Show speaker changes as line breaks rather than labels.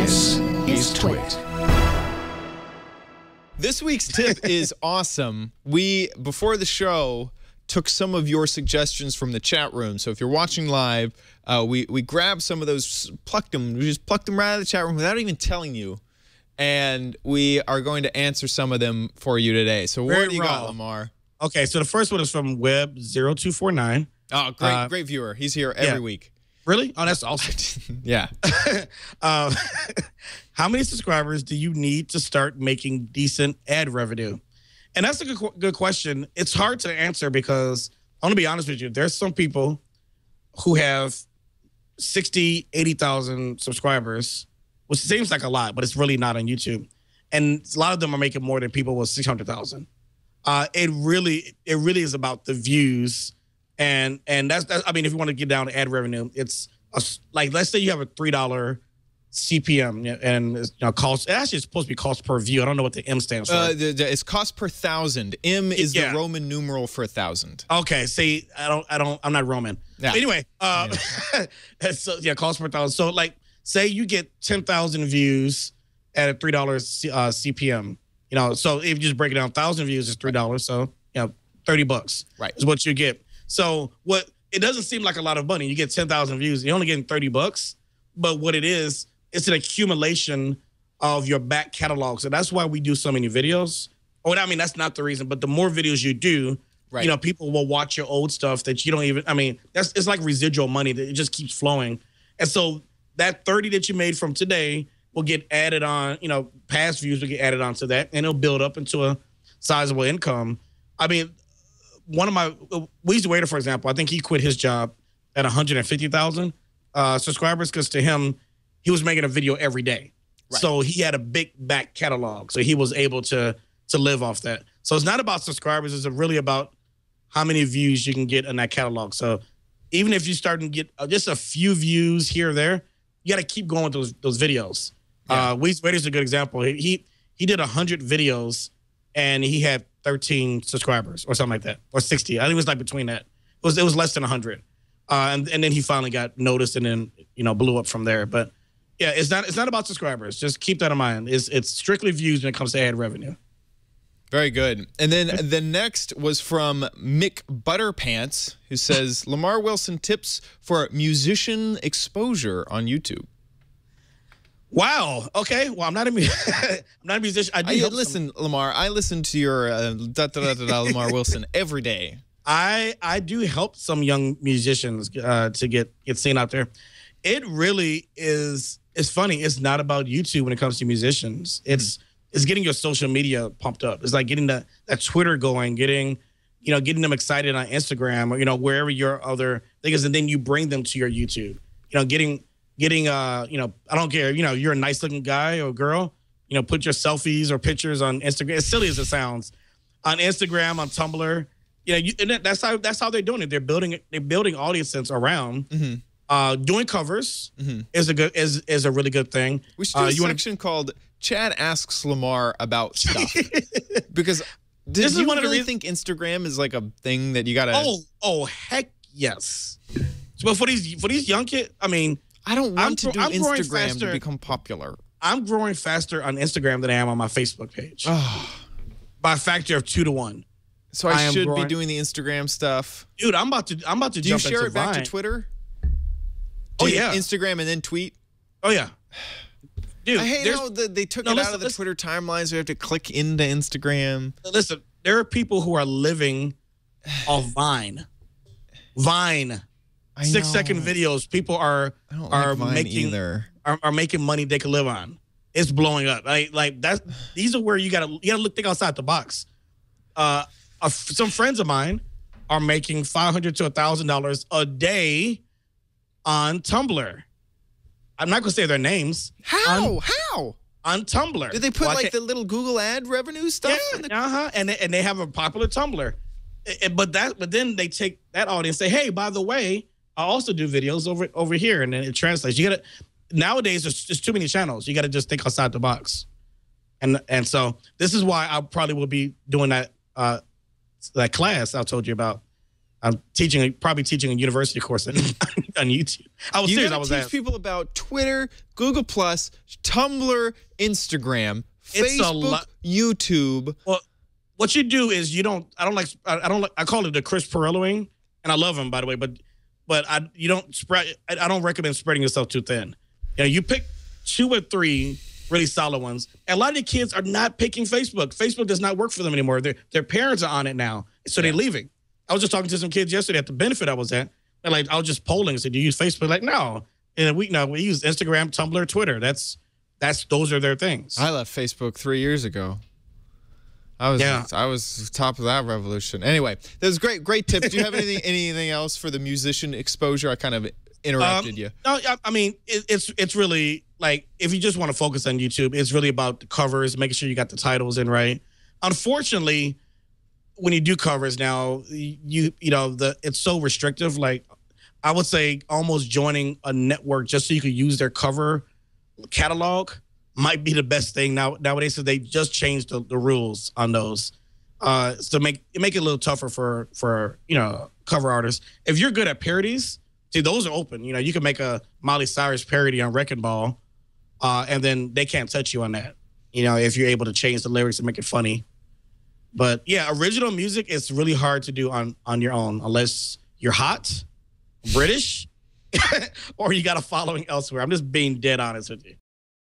This is Twit.
This week's tip is awesome. We, before the show, took some of your suggestions from the chat room. So if you're watching live, we grabbed some of those, plucked them. We just plucked them right out of the chat room without even telling you. And we are going to answer some of them for you today. So what do you got, Lamarr? Okay,
so the first one is from Web0249.
Oh, great viewer. He's here every week.
Really? Oh, that's awesome.
Yeah.
How many subscribers do you need to start making decent ad revenue? And that's a good question. It's hard to answer because, I want to be honest with you, there's some people who have 60, 80,000 subscribers, which seems like a lot, but it's really not on YouTube. And a lot of them are making more than people with 600,000. It really is about the views. And that's I mean, if you want to get down to ad revenue, it's like, let's say you have a $3 CPM and it's, cost. Actually, it's supposed to be cost per view. I don't know what the M stands for.
It's cost per thousand. M is the Roman numeral for 1,000.
Okay, see, I'm not Roman. Yeah. But anyway, so cost per thousand. So like, say you get 10,000 views at a $3 CPM. So if you just break it down, 1,000 views is $3. So $30 is what you get. So it doesn't seem like a lot of money. You get 10,000 views, you're only getting $30. But what it is, it's an accumulation of your back catalog. So that's why we do so many videos. Or I mean, that's not the reason, but the more videos you do, people will watch your old stuff that you don't even, I mean, it's like residual money that it just keeps flowing. And so that 30 that you made from today will get added on, past views will get added onto that, and it'll build up into a sizable income. I mean, one of my Weezy Waiter, for example, I think he quit his job at 150,000 subscribers because to him, he was making a video every day. Right. So he had a big back catalog. So he was able to live off that. So it's not about subscribers. It's really about how many views you can get in that catalog. So even if you start to get just a few views here or there, you got to keep going with those videos. Yeah. Weezy Waiter's a good example. He did 100 videos and he had 13 subscribers or something like that, or 60. I think it was like between that. It was less than 100. And then he finally got noticed and then, blew up from there. But yeah, it's not about subscribers. Just keep that in mind. It's strictly views when it comes to ad revenue.
Very good. And then the next was from Mick Butterpants, who says, Lamarr Wilson tips for musician exposure on YouTube.
Wow. Okay. Well, I'm not a musician.
Listen, Lamarr, I listen to your Lamarr Wilson every day.
I do help some young musicians to get seen out there. It really is. It's funny. It's not about YouTube when it comes to musicians. It's getting your social media pumped up. It's like getting that Twitter going, getting them excited on Instagram or wherever your other things, and then you bring them to your YouTube. Getting I don't care. You're a nice looking guy or girl. Put your selfies or pictures on Instagram. As silly as it sounds, on Instagram, on Tumblr. And that's how they're doing it. They're building audiences around. Doing covers is a really good thing.
We should do a section called Chad Asks Lamarr About Stuff. Because do you really think Instagram is like a thing that you gotta?
Oh heck yes. But for these young kids, I mean,
I don't want to do Instagram to become popular.
I'm growing faster on Instagram than I am on my Facebook page. By a factor of 2 to 1.
So I should be doing the Instagram stuff.
Dude, I'm about to jump into Vine.
Do you share it back to Twitter? Instagram and then tweet?
Oh, yeah. Dude,
I hate how they took it out of the Twitter timelines. So you have to click into Instagram.
Listen, there are people who are living off Vine. Vine. 6-second videos. People are making money they can live on. It's blowing up. These are where you gotta think outside the box. Some friends of mine are making $500 to $1,000 a day on Tumblr. I'm not gonna say their names.
How?
On Tumblr.
Did they put the little Google ad revenue stuff?
Yeah, and they have a popular Tumblr. But then they take that audience and say, hey, by the way, I also do videos over here, and then it translates. Nowadays there's too many channels. You gotta just think outside the box. And so this is why I probably will be doing that class I told you about. I'm probably teaching a university course on YouTube. I was serious. I was
teach people about Twitter, Google Plus, Tumblr, Instagram, Facebook, YouTube.
Well, what you do is I call it the Chris Perilloing, and I love him, by the way, but I don't recommend spreading yourself too thin. You know, you pick 2 or 3 really solid ones. And a lot of the kids are not picking Facebook. Facebook does not work for them anymore. Their parents are on it now, so they're leaving. I was just talking to some kids yesterday at the benefit I was at. And I was just polling and said, "Do you use Facebook?" Like, no. And we use Instagram, Tumblr, Twitter. Those are their things.
I left Facebook 3 years ago. I was top of that revolution. Anyway, that was great tips. Do you have anything else for the musician exposure? I kind of interrupted you.
No, I mean it's really like, if you just want to focus on YouTube, it's really about the covers, making sure you got the titles in right. Unfortunately, when you do covers now, it's so restrictive. Like, I would say almost joining a network just so you could use their cover catalog might be the best thing nowadays. So they just changed the rules on those, to make it a little tougher for cover artists. If you're good at parodies, see, those are open. You know, you can make a Miley Cyrus parody on Wrecking Ball, and then they can't touch you on that. You know, if you're able to change the lyrics and make it funny. But yeah, original music is really hard to do on your own unless you're hot, British, or you got a following elsewhere. I'm just being dead honest with you.